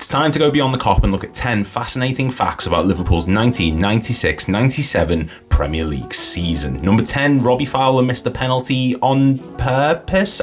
It's time to go beyond the cop and look at 10 fascinating facts about Liverpool's 1996-97 Premier League season. Number 10, Robbie Fowler missed the penalty on purpose.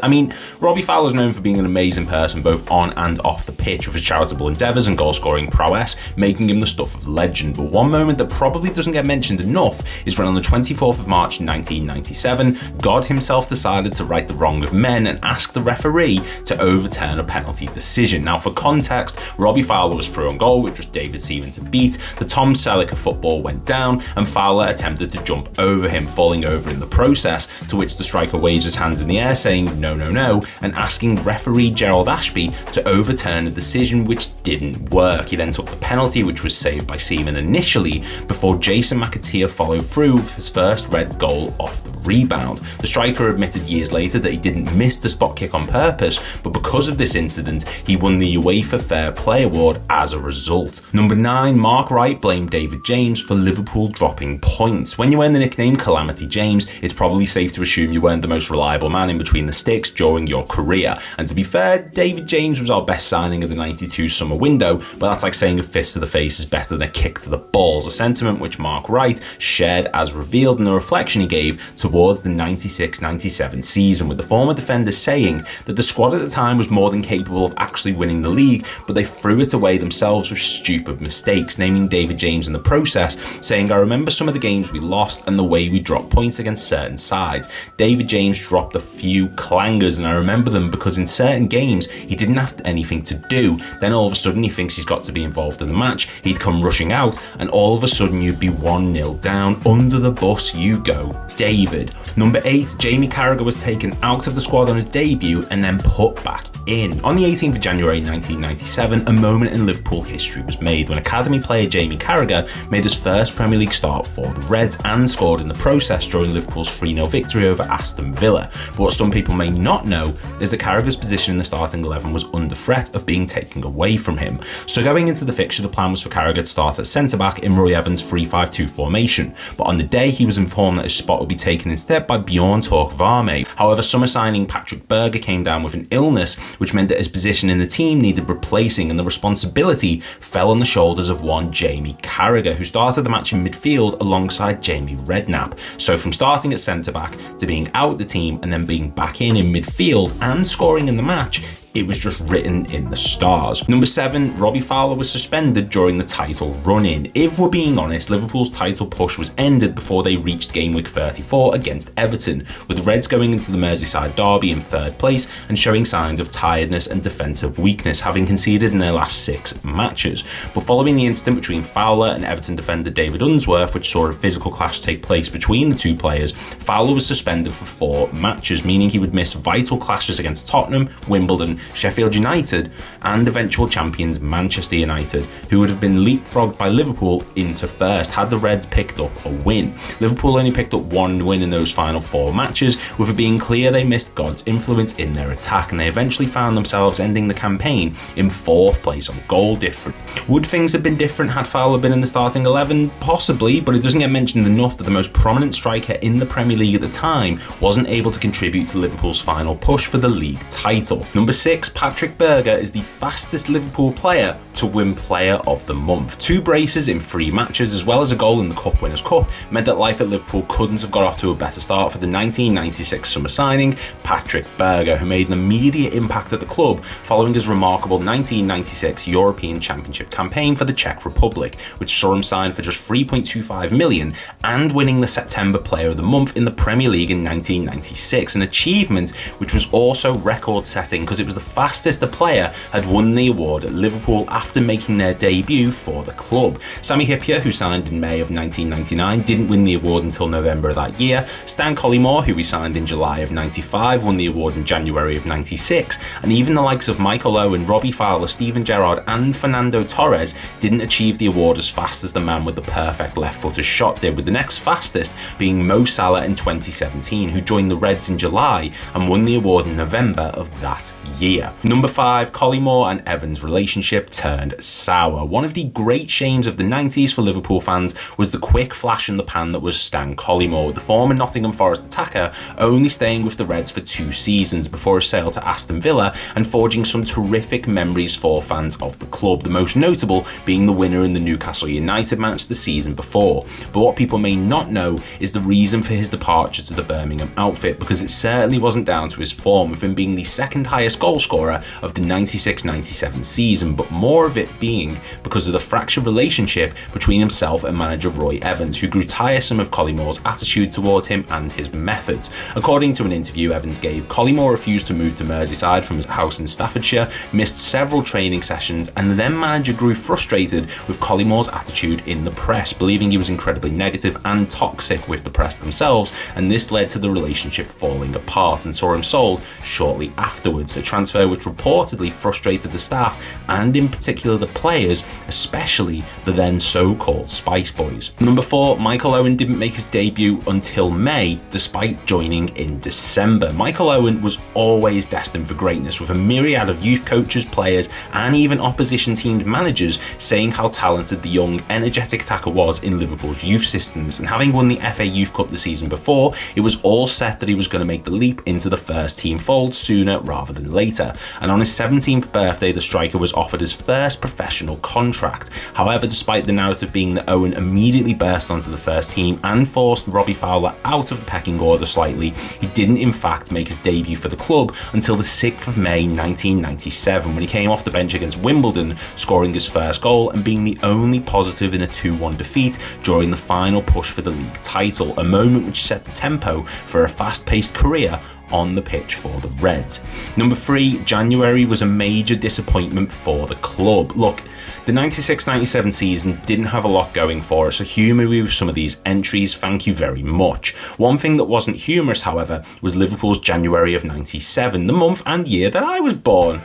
Robbie Fowler is known for being an amazing person both on and off the pitch, with his charitable endeavours and goal-scoring prowess making him the stuff of legend. But one moment that probably doesn't get mentioned enough is when on the 24th of March 1997, God himself decided to right the wrong of men and ask the referee to overturn a penalty decision. Now, for context, Robbie Fowler was through on goal, which was David Seaman to beat. The Tom Selleck of football went down, and Fowler attempted to jump over him, falling over in the process, to which the striker waves his hands in the air saying no, no, no, and asking referee Gerald Ashby to overturn a decision which didn't work. He then took the penalty, which was saved by Seaman initially, before Jason McAteer followed through with his first red goal off the rebound. The striker admitted years later that he didn't miss the spot kick on purpose, but because of this incident, he won the UEFA Fair Play Award as a result. Number 9, Mark Wright blamed David James for Liverpool dropping points. When you earn the nickname Calamity James, it's probably safe to assume you weren't the most reliable man in between the sticks during your career. And to be fair, David James was our best signing of the 92 summer window, but that's like saying a fist to the face is better than a kick to the balls, a sentiment which Mark Wright shared as revealed in the reflection he gave towards the 96-97 season, with the former defender saying that the squad at the time was more than capable of actually winning the league, but they threw it away themselves with stupid mistakes, naming David James in the process, saying, "I remember some of the games we lost and the way we dropped points against certain sides. David James dropped a few clangers, and I remember them because in certain games he didn't have anything to do. Then all of a sudden he thinks he's got to be involved in the match. He'd come rushing out, and all of a sudden you'd be 1-0 down. Under the bus you go, David." Number 8, Jamie Carragher was taken out of the squad on his debut and then put back in. On the 18th of January 1997, a moment in Liverpool history was made when academy player Jamie Carragher made his first Premier League start for the Reds and scored in the process during Liverpool's 3-0 victory over Aston Villa. But what some people may not know is that Carragher's position in the starting 11 was under threat of being taken away from him. So going into the fixture, the plan was for Carragher to start at centre-back in Roy Evans' 3-5-2 formation, but on the day he was informed that his spot would be taken instead by Bjorn Tork Varmey. However, summer signing Patrik Berger came down with an illness, which meant that his position in the team needed replacing, and the responsibility fell on the shoulders of one Jamie Carragher, who started the match in midfield alongside Jamie Redknapp. So from starting at centre-back to being out the team and then being back in midfield and scoring in the match, it was just written in the stars. Number 7, Robbie Fowler was suspended during the title run-in. If we're being honest, Liverpool's title push was ended before they reached game week 34 against Everton, with the Reds going into the Merseyside derby in 3rd place and showing signs of tiredness and defensive weakness, having conceded in their last 6 matches. But following the incident between Fowler and Everton defender David Unsworth, which saw a physical clash take place between the two players, Fowler was suspended for 4 matches, meaning he would miss vital clashes against Tottenham, Wimbledon, Sheffield United and eventual champions Manchester United, who would have been leapfrogged by Liverpool into first had the Reds picked up a win. Liverpool only picked up 1 win in those final 4 matches, with it being clear they missed God's influence in their attack, and they eventually found themselves ending the campaign in 4th place on goal difference. Would things have been different had Fowler been in the starting 11? Possibly, but it doesn't get mentioned enough that the most prominent striker in the Premier League at the time wasn't able to contribute to Liverpool's final push for the league title. Number 6, Patrik Berger is the fastest Liverpool player to win Player of the Month. 2 braces in 3 matches, as well as a goal in the Cup Winners' Cup, meant that life at Liverpool couldn't have got off to a better start for the 1996 summer signing, Patrik Berger, who made an immediate impact at the club following his remarkable 1996 European Championship campaign for the Czech Republic, which saw him sign for just £3.25 million and winning the September Player of the Month in the Premier League in 1996, an achievement which was also record-setting because it was the fastest a player had won the award at Liverpool after making their debut for the club. Sami Hyypiä, who signed in May of 1999, didn't win the award until November of that year. Stan Collymore, who we signed in July of 95, won the award in January of 96, and even the likes of Michael Owen, Robbie Fowler, Steven Gerrard and Fernando Torres didn't achieve the award as fast as the man with the perfect left-footed shot did, with the next fastest being Mo Salah in 2017, who joined the Reds in July and won the award in November of that year. year. Number 5, Collymore and Evans' relationship turned sour. One of the great shames of the 90s for Liverpool fans was the quick flash in the pan that was Stan Collymore, with the former Nottingham Forest attacker only staying with the Reds for 2 seasons before a sale to Aston Villa and forging some terrific memories for fans of the club, the most notable being the winner in the Newcastle United match the season before. But what people may not know is the reason for his departure to the Birmingham outfit, because it certainly wasn't down to his form, with him being the second highest goal scorer of the 96-97 season, but more of it being because of the fractured relationship between himself and manager Roy Evans, who grew tiresome of Collymore's attitude towards him and his methods. According to an interview Evans gave, Collymore refused to move to Merseyside from his house in Staffordshire, missed several training sessions, and the then manager grew frustrated with Collymore's attitude in the press, believing he was incredibly negative and toxic with the press themselves, and this led to the relationship falling apart and saw him sold shortly afterwards, a transfer which reportedly frustrated the staff and in particular the players, especially the then so-called Spice Boys. Number 4, Michael Owen didn't make his debut until May, despite joining in December. Michael Owen was always destined for greatness, with a myriad of youth coaches, players, and even opposition team managers saying how talented the young, energetic attacker was in Liverpool's youth systems, and having won the FA Youth Cup the season before, it was all set that he was going to make the leap into the first team fold sooner rather than later, and on his 17th birthday the striker was offered his first professional contract. However, despite the narrative being that Owen immediately burst onto the first team and forced Robbie Fowler out of the pecking order slightly, he didn't in fact make his debut for the club until the 6th of May 1997, when he came off the bench against Wimbledon, scoring his first goal and being the only positive in a 2-1 defeat during the final push for the league title, a moment which set the tempo for a fast-paced career on the pitch for the Reds. Number 3, January was a major disappointment for the club. Look, the 96-97 season didn't have a lot going for it, so humour me with some of these entries, thank you very much. One thing that wasn't humorous, however, was Liverpool's January of 97, the month and year that I was born.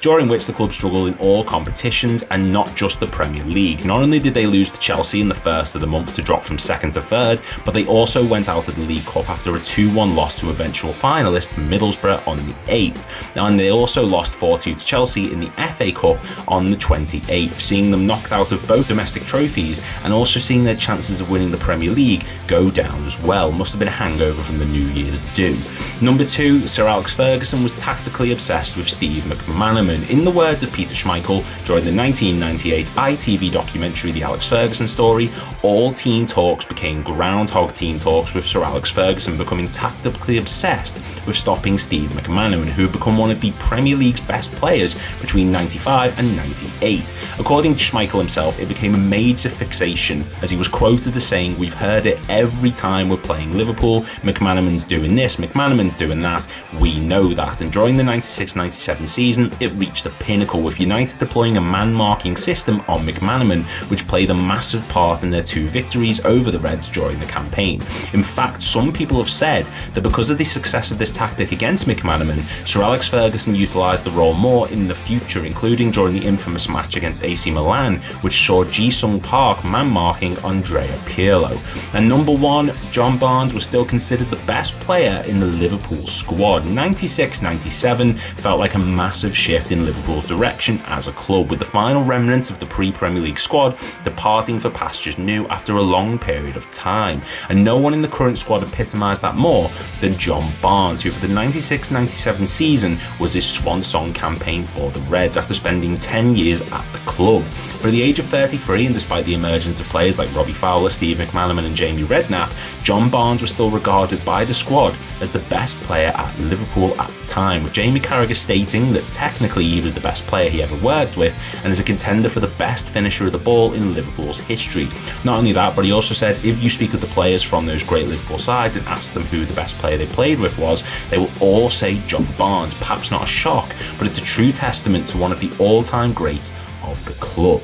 During which the club struggled in all competitions and not just the Premier League. Not only did they lose to Chelsea in the first of the month to drop from 2nd to 3rd, but they also went out of the League Cup after a 2-1 loss to eventual finalists Middlesbrough on the 8th. And they also lost 4-2 to Chelsea in the FA Cup on the 28th, seeing them knocked out of both domestic trophies and also seeing their chances of winning the Premier League go down as well. Must have been a hangover from the New Year's do. Number 2, Sir Alex Ferguson was tactically obsessed with Steve McManaman. In the words of Peter Schmeichel during the 1998 ITV documentary The Alex Ferguson Story, all team talks became groundhog team talks, with Sir Alex Ferguson becoming tactically obsessed with stopping Steve McManaman, who had become one of the Premier League's best players between 95 and 98. According to Schmeichel himself, it became a major fixation, as he was quoted as saying, "We've heard it every time we're playing Liverpool, McManaman's doing this, McManaman's doing that, we know that." And during the 96-97 season, it reached the pinnacle, with United deploying a man-marking system on McManaman, which played a massive part in their 2 victories over the Reds during the campaign. In fact, some people have said that because of the success of this tactic against McManaman, Sir Alex Ferguson utilised the role more in the future, including during the infamous match against AC Milan, which saw Ji-Sung Park man-marking Andrea Pirlo. And number 1, John Barnes was still considered the best player in the Liverpool squad. 96-97 felt like a massive shift in Liverpool's direction as a club, with the final remnants of the pre-Premier League squad departing for pastures new after a long period of time. And no one in the current squad epitomised that more than John Barnes, who for the 96-97 season was his swan song campaign for the Reds after spending 10 years at the club. But at the age of 33, and despite the emergence of players like Robbie Fowler, Steve McManaman and Jamie Redknapp, John Barnes was still regarded by the squad as the best player at Liverpool at the time, with Jamie Carragher stating that technically he was the best player he ever worked with and is a contender for the best finisher of the ball in Liverpool's history. Not only that, but he also said if you speak with the players from those great Liverpool sides and ask them who the best player they played with was, they will all say John Barnes. Perhaps not a shock, but it's a true testament to one of the all-time greats of the club.